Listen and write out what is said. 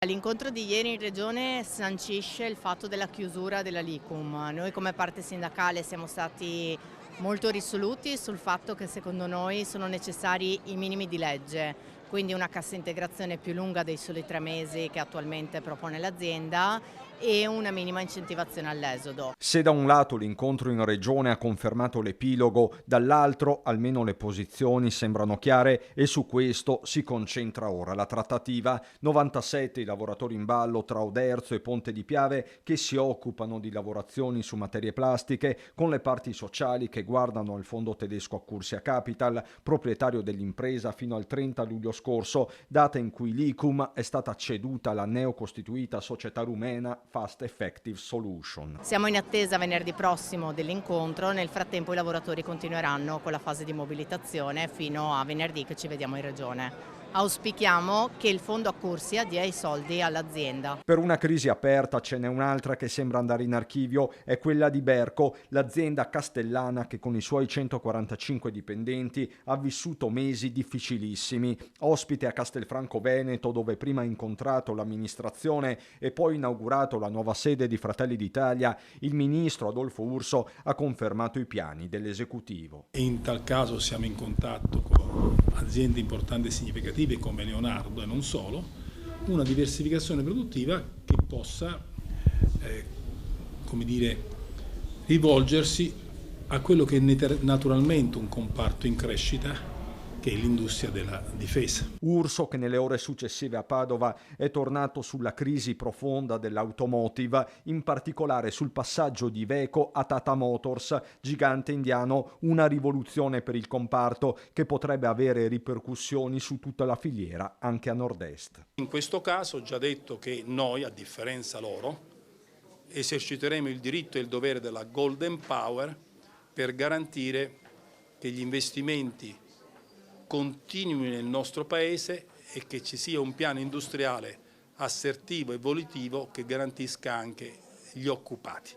L'incontro di ieri in Regione sancisce il fatto della chiusura della LICUM. Noi come parte sindacale siamo stati molto risoluti sul fatto che secondo noi sono necessari i minimi di legge, quindi una cassa integrazione più lunga dei soli 3 mesi che attualmente propone l'azienda e una minima incentivazione all'esodo. Se da un lato l'incontro in Regione ha confermato l'epilogo, dall'altro almeno le posizioni sembrano chiare e su questo si concentra ora la trattativa. 97 i lavoratori in ballo tra Oderzo e Ponte di Piave che si occupano di lavorazioni su materie plastiche con le parti sociali che guardano al fondo tedesco Accursia Capital, proprietario dell'impresa fino al 30 luglio scorso, data in cui l'ICUM è stata ceduta alla neocostituita società rumena Fast Effective Solution. Siamo in attesa venerdì prossimo dell'incontro, nel frattempo i lavoratori continueranno con la fase di mobilitazione fino a venerdì che ci vediamo in Regione. Auspichiamo che il fondo Accursia dia i soldi all'azienda. Per una crisi aperta ce n'è un'altra che sembra andare in archivio, è quella di Berco, l'azienda castellana che con i suoi 145 dipendenti ha vissuto mesi difficilissimi. Ospite a Castelfranco Veneto, dove prima ha incontrato l'amministrazione e poi inaugurato la nuova sede di Fratelli d'Italia, il ministro Adolfo Urso ha confermato i piani dell'esecutivo. In tal caso siamo in contatto con aziende importanti e significative come Leonardo e non solo, una diversificazione produttiva che possa rivolgersi a quello che è naturalmente un comparto in crescita, che è l'industria della difesa. Urso, che nelle ore successive a Padova è tornato sulla crisi profonda dell'automotive, in particolare sul passaggio di Iveco a Tata Motors, gigante indiano, una rivoluzione per il comparto che potrebbe avere ripercussioni su tutta la filiera, anche a nord-est. In questo caso ho già detto che noi, a differenza loro, eserciteremo il diritto e il dovere della Golden Power per garantire che gli investimenti continui nel nostro Paese e che ci sia un piano industriale assertivo e volitivo che garantisca anche gli occupati.